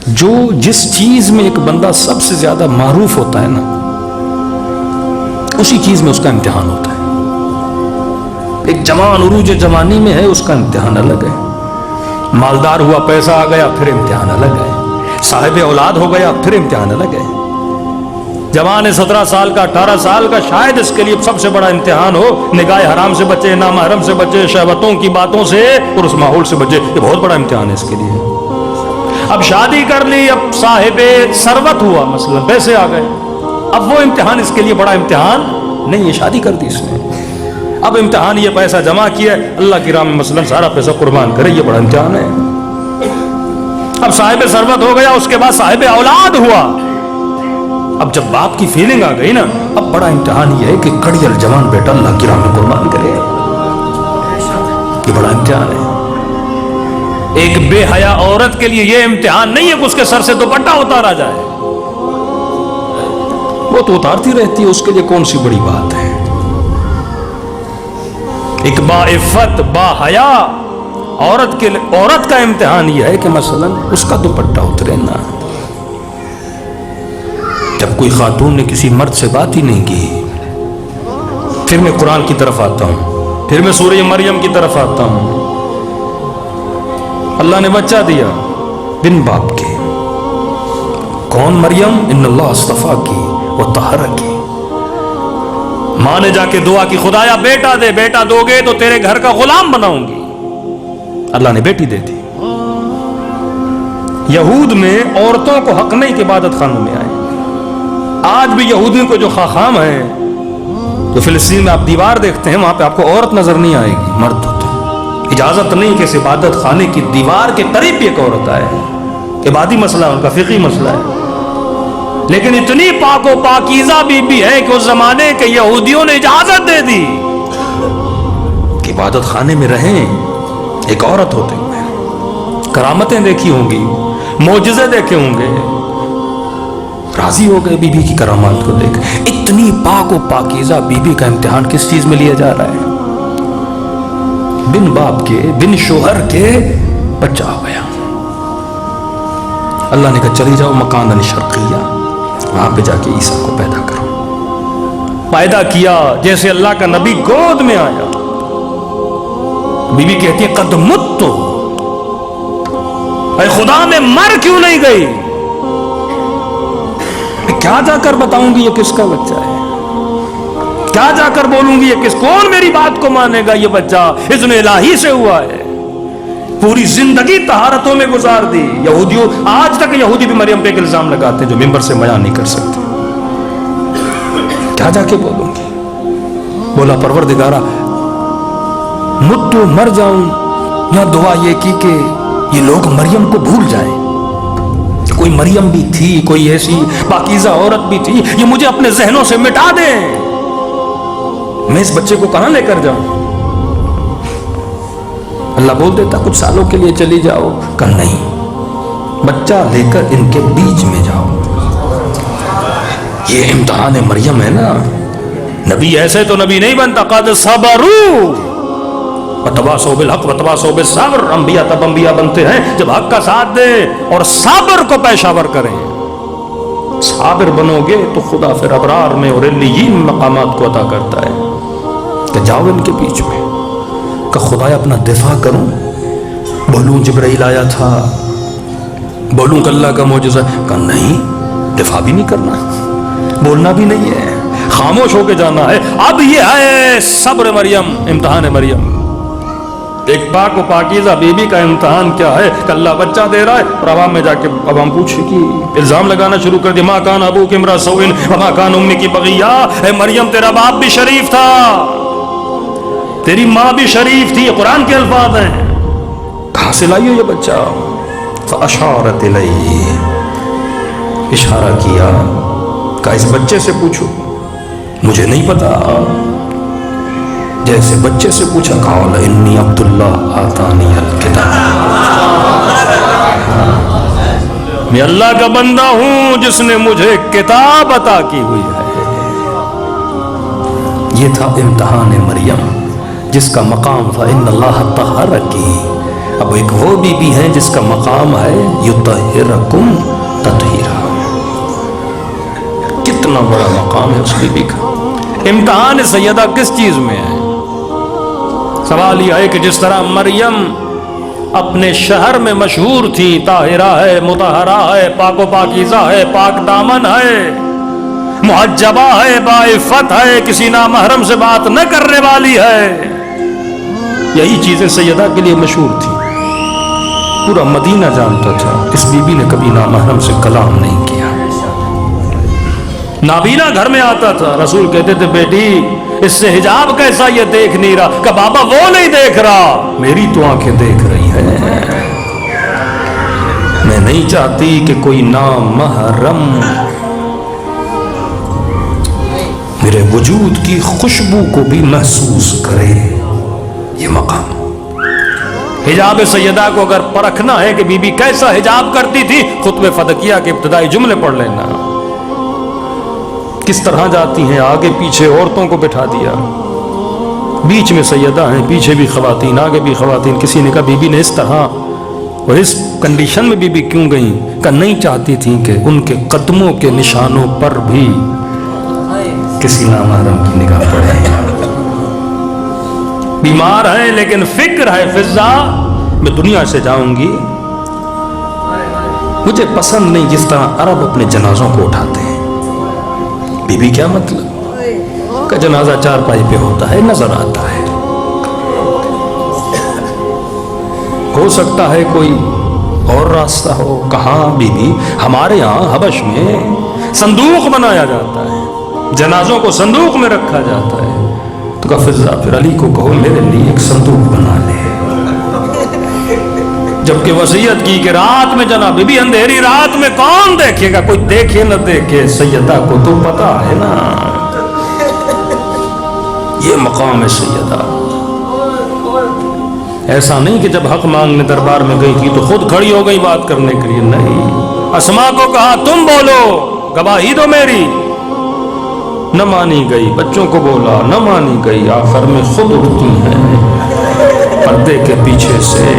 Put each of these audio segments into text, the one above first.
جو جس چیز میں ایک بندہ سب سے زیادہ معروف ہوتا ہے نا، اسی چیز میں اس کا امتحان ہوتا ہے. ایک جوان عروج جوانی میں ہے، اس کا امتحان الگ ہے. مالدار ہوا، پیسہ آ گیا، پھر امتحان الگ ہے. صاحب اولاد ہو گیا، پھر امتحان الگ ہے. جوان 17 سال کا 18 سال کا، شاید اس کے لیے سب سے بڑا امتحان ہو نگاہ حرام سے بچے، نامحرم سے بچے، شہوتوں کی باتوں سے اور اس ماحول سے بچے. یہ بہت بڑا امتحان ہے اس کے لیے. اب شادی کر لی، اب صاحب ثروت ہوا، مثلا پیسے آ گئے، اب وہ امتحان اس کے لیے بڑا امتحان نہیں ہے. شادی کر دی اس نے، اب امتحان یہ پیسہ جمع کیا اللہ کی راہ میں، مثلا سارا پیسہ قربان کرے، یہ بڑا امتحان ہے. اب صاحب ثروت ہو گیا، اس کے بعد صاحب اولاد ہوا. اب جب باپ کی فیلنگ آ گئی نا، اب بڑا امتحان یہ ہے کہ کڑیل جوان بیٹا اللہ کی راہ میں قربان کرے. یہ بڑا امتحان ہے. ایک بے حیا عورت کے لیے یہ امتحان نہیں ہے کہ اس کے سر سے دوپٹہ اتارا جائے. وہ تو اتارتی رہتی ہے، اس کے لیے کون سی بڑی بات ہے. ایک باعفت با حیا عورت کا امتحان یہ ہے کہ مثلا اس کا دوپٹہ اترے نا. جب کوئی خاتون نے کسی مرد سے بات ہی نہیں کی، پھر میں قرآن کی طرف آتا ہوں، پھر میں سورہ مریم کی طرف آتا ہوں. اللہ نے بچہ دیا بن باپ کے. کون؟ مریم. ان اللہ اصطفیٰ کی وطہرکی. ماں نے جا کے دعا کی، خدایا بیٹا دے، بیٹا دو گے تو تیرے گھر کا غلام بناؤں گی. اللہ نے بیٹی دے دی. یہود میں عورتوں کو حق نہیں کہ عبادت خانوں میں آئے. آج بھی یہودیوں کو جو خاخام ہے، تو فلسطین میں آپ دیوار دیکھتے ہیں، وہاں پہ آپ کو عورت نظر نہیں آئے گی، مرد ہوتے. اجازت نہیں کہ اس عبادت خانے کی دیوار کے قریب بھی ایک عورت آئے. عبادی مسئلہ ان کا، فقہی مسئلہ ہے. لیکن اتنی پاک و پاکیزہ بی ہے کہ اس زمانے کے یہودیوں نے اجازت دے دی کہ عبادت خانے میں رہیں ایک عورت ہوتے ہوئے. کرامتیں دیکھی ہوں گی، معجزے دیکھے ہوں گے، راضی ہو گئے بی بی کی کرامات کو دیکھ. اتنی پاک و پاکیزہ بی بی کا امتحان کس چیز میں لیا جا رہا ہے؟ بن باپ کے، بن شوہر کے بچہ ہو گیا. اللہ نے کہا چلی جاؤ مکان شرقیہ، وہاں پہ جا کے عیسیٰ کو پیدا کرو. پیدا کیا جیسے اللہ کا نبی گود میں آیا. بی بی کہتی ہے قد مت تو، اے خدا میں مر کیوں نہیں گئی؟ کیا جا کر بتاؤں گی یہ کس کا بچہ ہے؟ کیا جا کر بولوں گی یہ کس؟ کون میری بات کو مانے گا؟ یہ بچہ اذن الہی سے ہوا ہے. پوری زندگی طہارتوں میں گزار دی. یہودیوں آج تک یہودی بھی مریم پہ ایک الزام لگاتے ہیں جو ممبر سے بیان نہیں کر سکتے. کیا جا کے بولوں گی؟ بولا پروردگارا مٹو مر جاؤں، یا دعا یہ کی کہ یہ لوگ مریم کو بھول جائیں. کوئی مریم بھی تھی، کوئی ایسی پاکیزہ عورت بھی تھی، یہ مجھے اپنے ذہنوں سے مٹا دیں. میں اس بچے کو کہاں لے کر جاؤں؟ اللہ بول دیتا کچھ سالوں کے لیے چلی جاؤ. کہ نہیں، بچہ لے کر ان کے بیچ میں جاؤ. یہ امتحان مریم ہے نا. نبی ایسے تو نبی نہیں بنتا. قد صبروا وتواصوا بالحق وتواصوا بالصبر. انبیاء تب انبیاء بنتے ہیں جب حق کا ساتھ دیں اور صبر کو پیشاور کریں. صابر بنو گے تو خدا پھر ابرار میں اور علیین مقامات کو عطا کرتا ہے. کہ جاؤ ان کے بیچ میں. کہ خدایا اپنا دفاع کروں، بولوں جبرائیل آیا تھا، بولوں کہ اللہ کا معجزہ. کہ نہیں، دفاع بھی نہیں کرنا، بولنا بھی نہیں ہے، خاموش ہو کے جانا ہے. اب یہ ہے صبر مریم، امتحان مریم. ایک پاک و پاکیزہ بی بی کا امتحان کیا ہے کہ اللہ بچہ دے رہا ہے اور عوام میں جا کے عوام پوچھے گی، الزام لگانا شروع کر دیا. ماں کان ابوک امرأ سوء وما کان امی بغیہ. اے مریم تیرا باپ بھی شریف تھا، تیری ماں بھی شریف تھی. یہ قرآن کے الفاظ ہیں. کہاں سے لائی ہو یہ بچہ؟ فاشارت الیہ، اشارہ کیا. کہا اس بچے سے پوچھو، مجھے نہیں پتا. جیسے بچے سے پوچھا، قال انی عبداللہ آتانی الکتاب، میں اللہ کا بندہ ہوں جس نے مجھے کتاب عطا کی ہوئی ہے. یہ تھا امتحان مریم جس کا مقام تھا ان اللہ طہرکی. اب ایک وہ بیوی ہیں جس کا مقام ہے یطہرکم تطہیرا. کتنا بڑا مقام ہے اس بیوی کا. امتحان سیدہ کس چیز میں ہے؟ سوال یہ ہے کہ جس طرح مریم اپنے شہر میں مشہور تھی، طاہرہ ہے، مطہرہ ہے، پاک و پاکیزہ ہے، پاک دامن ہے، محجبہ ہے، باعفت ہے، کسی نامحرم سے بات نہ کرنے والی ہے، یہی چیزیں سیدہ کے لیے مشہور تھی. پورا مدینہ جانتا تھا اس بی بی نے کبھی نامحرم سے کلام نہیں کیا. نابینا گھر میں آتا تھا، رسول کہتے تھے بیٹی اس سے حجاب کیسا یہ دیکھ نہیں رہا؟ کہ بابا وہ نہیں دیکھ رہا، میری تو آنکھیں دیکھ رہی ہیں. میں نہیں چاہتی کہ کوئی نامحرم میرے وجود کی خوشبو کو بھی محسوس کرے. یہ مقام. حجاب سیدہ کو اگر پرکھنا ہے کہ بی بی کیسا حجاب کرتی تھی، خطبہ فدکیہ کے ابتدائی جملے پڑھ لینا. کس طرح جاتی ہیں، آگے پیچھے عورتوں کو بٹھا دیا، بیچ میں سیدہ ہیں، پیچھے بھی خواتین، آگے بھی خواتین. کسی نے کہا بی بی نے اس طرح اور اس کنڈیشن میں بی بی کیوں گئیں؟ کہ نہیں چاہتی تھیں کہ ان کے قدموں کے نشانوں پر بھی کسی نامحرم کی نگاہ پڑے. بیمار ہے لیکن فکر ہے فضا میں دنیا سے جاؤں گی. مجھے پسند نہیں جس طرح عرب اپنے جنازوں کو اٹھاتے ہیں. بی بی کیا مطلب؟ کہ جنازہ چارپائی پہ ہوتا ہے، نظر آتا ہے. ہو سکتا ہے کوئی اور راستہ ہو. کہاں بی بی؟ ہمارے یہاں حبش میں صندوق بنایا جاتا ہے، جنازوں کو صندوق میں رکھا جاتا ہے. تو کہا فضا پھر علی کو کہو میرے لیے ایک صندوق بنا لے. جبکہ وصیت کی کہ رات میں جناب بی بی اندھیری رات میں کون دیکھے گا؟ کوئی دیکھے نہ دیکھے، سیدہ کو تو پتا ہے نا. یہ مقام ہے سیدہ. ایسا نہیں کہ جب حق مانگنے دربار میں گئی تھی تو خود کھڑی ہو گئی بات کرنے کے لیے. نہیں، اسما کو کہا تم بولو، گواہی دو میری. نہ مانی گئی. بچوں کو بولا، نہ مانی گئی. آخر میں خود اٹھتی ہیں پردے کے پیچھے سے،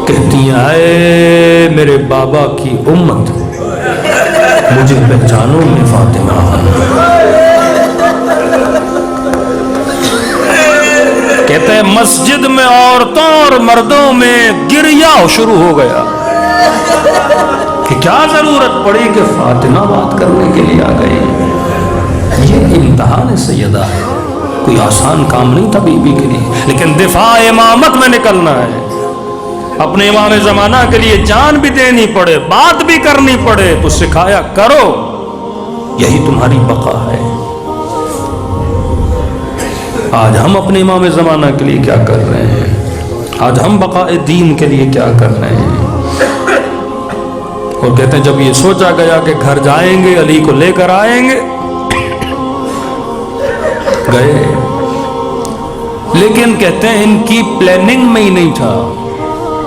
کہتی ہیں اے میرے بابا کی امت، مجھے پہچانو میں فاطمہ ہوں. کہتے ہیں مسجد میں عورتوں اور مردوں میں گریا شروع ہو گیا کہ کیا ضرورت پڑی کہ فاطمہ بات کرنے کے لیے آ گئی. یہ امتحان سیدہ ہے، کوئی آسان کام نہیں تھا بی بی کے لیے. لیکن دفاع امامت میں نکلنا ہے، اپنے امام زمانہ کے لیے جان بھی دینی پڑے، بات بھی کرنی پڑے تو سکھایا کرو. یہی تمہاری بقا ہے. آج ہم اپنے امام زمانہ کے لیے کیا کر رہے ہیں؟ آج ہم بقائے دین کے لیے کیا کر رہے ہیں؟ اور کہتے ہیں جب یہ سوچا گیا کہ گھر جائیں گے، علی کو لے کر آئیں گے، گئے. لیکن کہتے ہیں ان کی پلاننگ میں ہی نہیں تھا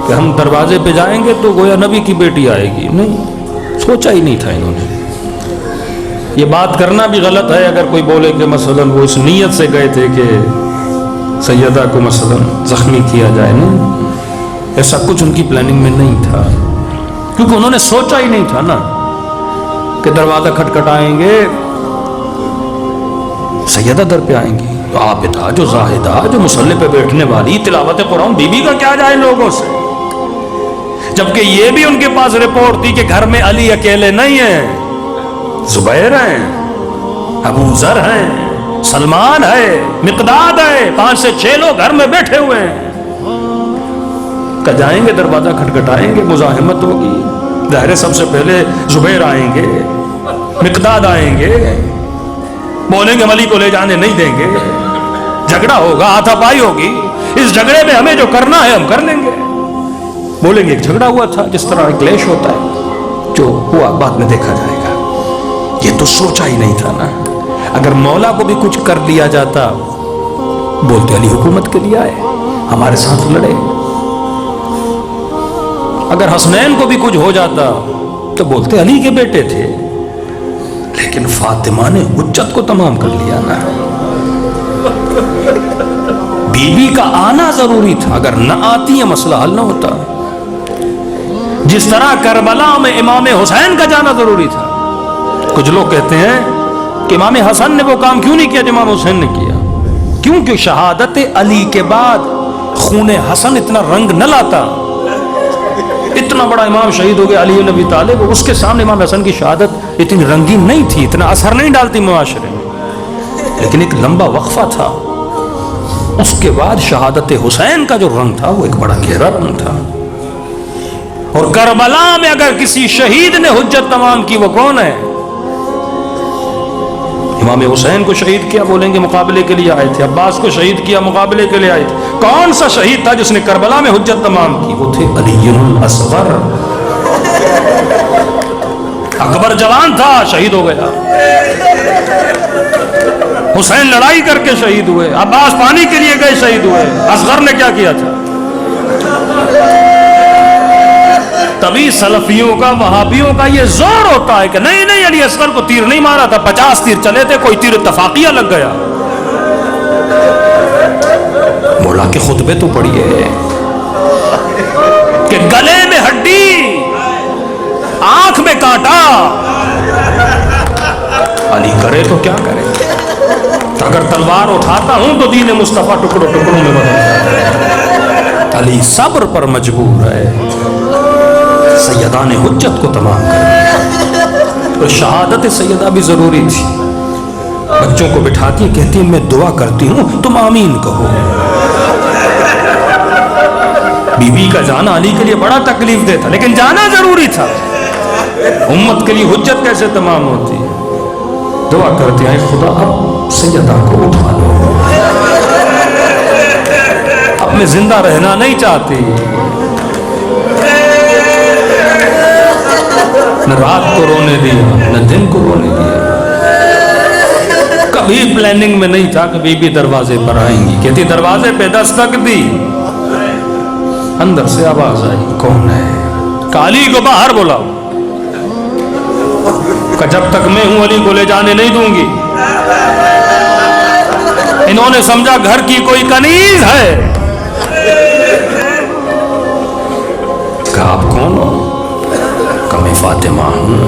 کہ ہم دروازے پہ جائیں گے تو گویا نبی کی بیٹی آئے گی. نہیں، سوچا ہی نہیں تھا انہوں نے. یہ بات کرنا بھی غلط ہے اگر کوئی بولے کہ مثلا وہ اس نیت سے گئے تھے کہ سیدہ کو مثلا زخمی کیا جائے. نہیں، ایسا کچھ ان کی پلاننگ میں نہیں تھا، کیونکہ انہوں نے سوچا ہی نہیں تھا نا کہ دروازہ کھٹکھٹائیں گے، سیدہ در پہ آئیں گی. تو عابدہ، جو زاہدہ، جو مصلی پہ بیٹھنے والی، تلاوت قرآن، بی بی کا کیا جائے لوگوں سے. جبکہ یہ بھی ان کے پاس رپورٹ تھی کہ گھر میں علی اکیلے نہیں ہیں، زبیر ہیں، ابو ذر ہیں، سلمان ہے، مقداد ہے، 5 سے 6 لوگ گھر میں بیٹھے ہوئے ہیں. کہ جائیں گے دروازہ کھٹکھٹائیں گے، مزاحمت ہوگی. ظاہر سب سے پہلے زبیر آئیں گے، مقداد آئیں گے، بولیں گے علی کو لے جانے نہیں دیں گے، جھگڑا ہوگا، ہاتھا پائی ہوگی. اس جھگڑے میں ہمیں جو کرنا ہے ہم کر لیں گے. بولیں گے ایک جھگڑا ہوا تھا، جس طرح ایک کلیش ہوتا ہے، جو ہوا بعد میں دیکھا جائے گا. یہ تو سوچا ہی نہیں تھا نا. اگر مولا کو بھی کچھ کر لیا جاتا، بولتے علی حکومت کے لیے آئے، ہمارے ساتھ لڑے. اگر حسنین کو بھی کچھ ہو جاتا تو بولتے علی کے بیٹے تھے. لیکن فاطمہ نے حجت کو تمام کر لیا نا. بیوی کا آنا ضروری تھا، اگر نہ آتی یہ مسئلہ حل نہ ہوتا. جس طرح کربلا میں امام حسین کا جانا ضروری تھا. کچھ لوگ کہتے ہیں کہ امام حسن نے وہ کام کیوں نہیں کیا جو امام حسین نے کیا؟ کیونکہ شہادت علی کے بعد خون حسن اتنا رنگ نہ لاتا. اتنا بڑا امام شہید ہو گیا علی بن ابی طالب، اس کے سامنے امام حسن کی شہادت اتنی رنگین نہیں تھی، اتنا اثر نہیں ڈالتی معاشرے میں. لیکن ایک لمبا وقفہ تھا، اس کے بعد شہادت حسین کا جو رنگ تھا وہ ایک بڑا گہرا رنگ تھا. اور کربلا میں اگر کسی شہید نے حجت تمام کی وہ کون ہے؟ امام حسین کو شہید کیا بولیں گے مقابلے کے لیے آئے تھے، عباس کو شہید کیا مقابلے کے لیے آئے تھے. کون سا شہید تھا جس نے کربلا میں حجت تمام کی؟ وہ تھے علی الاصغر. اکبر جوان تھا شہید ہو گیا، حسین لڑائی کر کے شہید ہوئے، عباس پانی کے لیے گئے شہید ہوئے. اصغر نے کیا کیا تھا؟ تبھی سلفیوں کا وہابیوں کا یہ زور ہوتا ہے کہ نہیں نہیں علی اصغر کو تیر نہیں مارا تھا، 50 تیر چلے تھے، کوئی تیر اتفاقیہ لگ گیا. مولا کے خطبے تو پڑھیے کہ گلے میں ہڈی، آنکھ میں کانٹا، علی کرے تو کیا کرے. اگر تلوار اٹھاتا ہوں تو دین مصطفیٰ ٹکڑوں ٹکڑوں میں بدل جائے. علی صبر پر مجبور ہے، سیدان حجت کو تمام کر. اور شہادت سیدہ بھی ضروری تھی. بچوں کو بٹھاتی ہیں، کہتی ہیں میں دعا کرتی ہوں تم آمین کہو. بی بی کا جانا علی کے لیے بڑا تکلیف دہ تھا، لیکن جانا ضروری تھا. امت کے لیے حجت کیسے تمام ہوتی ہے؟ دعا کرتے ہیں خدا اب سیدہ کو اٹھا لو، اب میں زندہ رہنا نہیں چاہتی. نہ رات کو رونے دیا نہ دن کو رونے دیا. کبھی پلاننگ میں نہیں تھا کہ بی بی دروازے پر آئیں گی. کہتی دروازے پہ دستک دی، اندر سے آواز آئی کون ہے؟ کہ علی کو باہر بلاؤ. کہ جب تک میں ہوں علی کو لے جانے نہیں دوں گی. انہوں نے سمجھا گھر کی کوئی کنیز ہے. کہ آپ کون ہو؟ کہ میں فاطمہ ہوں.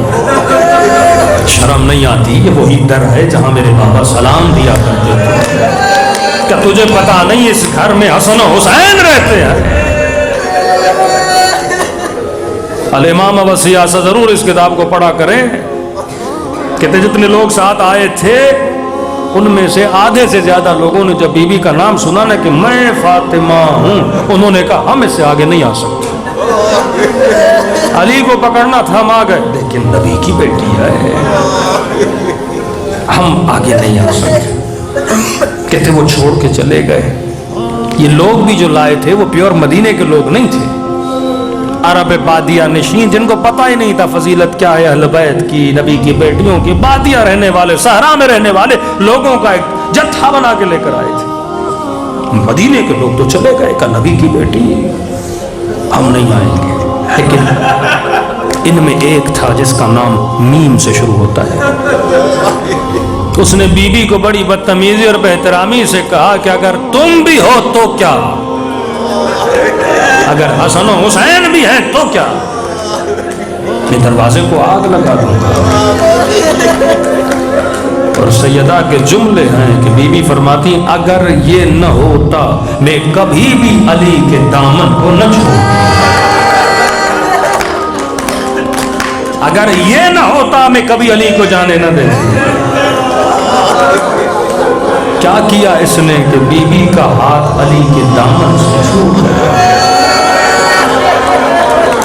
شرم نہیں آتی؟ یہ وہی در ہے جہاں میرے بابا سلام دیا کرتے تھے. کیا تجھے پتا نہیں اس گھر میں حسن و حسین رہتے ہیں؟ الامام و سیاسہ ضرور اس کتاب کو پڑھا کریں. کہتے جتنے لوگ ساتھ آئے تھے ان میں سے آدھے سے زیادہ لوگوں نے جب بی بی کا نام سنا نا کہ میں فاطمہ ہوں، انہوں نے کہا ہم اس سے آگے نہیں آ سکتے. علی کو پکڑنا تھا، ہم آ گئے، لیکن نبی کی بیٹی ہے، ہم آگے نہیں آ سکتے. کہتے وہ چھوڑ کے چلے گئے. یہ لوگ بھی جو لائے تھے وہ پیور مدینے کے لوگ نہیں تھے، عرب بادیہ نشین جن کو پتہ ہی نہیں تھا فضیلت کیا ہے اہل بیت کی، نبی کی بیٹیوں کی. بادیہ رہنے والے، صحرا میں رہنے والے لوگوں کا ایک جتھا بنا کے لے کر آئے تھے. مدینے کے لوگ تو چلے گئے کہ نبی کی بیٹی ہم نہیں آئیں گے. لیکن ان میں ایک تھا جس کا نام میم سے شروع ہوتا ہے. اس نے بی بی کو بڑی بدتمیزی اور بے احترامی سے کہا کہ اگر تم بھی ہو تو کیا، اگر حسن و حسین بھی ہیں تو کیا، میں دروازے کو آگ لگا دوں گا. اور سیدہ کے جملے ہیں کہ بی بی فرماتی اگر یہ نہ ہوتا میں کبھی بھی علی کے دامن کو نہ چھوڑتا. اگر یہ نہ ہوتا میں کبھی علی کو جانے نہ دیتا. کیا کیا اس نے کہ بی بی کا ہاتھ علی کے دامن سے چھوٹ گیا.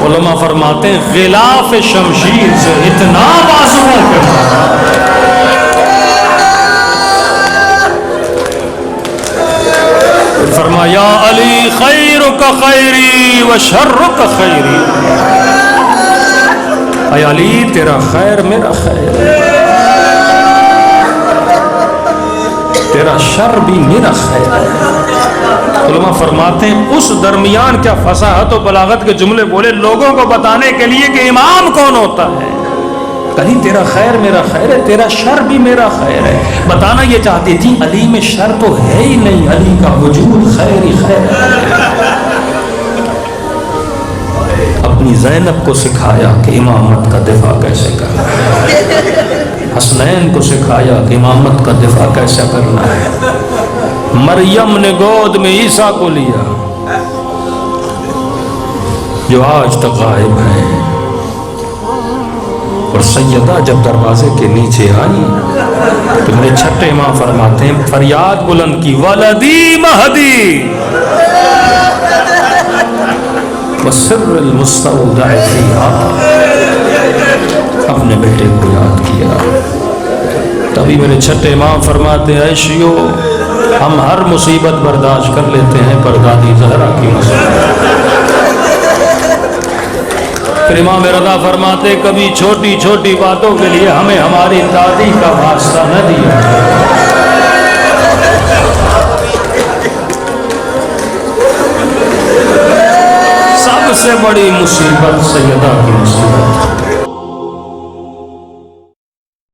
علماء فرماتے ہیں غلاف شمشیر سے اتنا بازوؤں کے فرمایا علی خیرک خیری و شرک خیری. اے علی تیرا خیر میرا خیر، تیرا شر بھی میرا خیر. علماء فرماتے ہیں اس درمیان کیا فصاحت و بلاغت کے جملے بولے لوگوں کو بتانے کے لیے کہ امام کون ہوتا ہے. کہیں تیرا خیر میرا خیر ہے، تیرا شر بھی میرا خیر ہے. بتانا یہ چاہتی تھی علی میں شر تو ہے ہی نہیں، علی کا وجود خیر ہی خیر ہے. اپنی زینب کو سکھایا کہ امامت کا دفاع کیسے کرنا ہے، حسنین کو سکھایا کہ امامت کا دفاع کیسے کرنا ہے. مریم نے گود میں عیسیٰ کو لیا جو آج تک غائب ہے، اور سیدہ جب دروازے کے نیچے آئی تو میرے چھٹے ماں فرماتے ہیں فریاد بلند کی ولدی مہدی وسر المستودع فیہا، اپنے بیٹے کو یاد کیا. تبھی میرے چھٹے ماں فرماتے ہیں عائشیو ہم ہر مصیبت برداشت کر لیتے ہیں پر دادی زہرا کی مصیبت. پھر امام رضا فرماتے کبھی چھوٹی چھوٹی باتوں کے لیے ہمیں ہماری دادی کا واسطہ نہ دیا. سب سے بڑی مصیبت سیدہ کی مصیبت.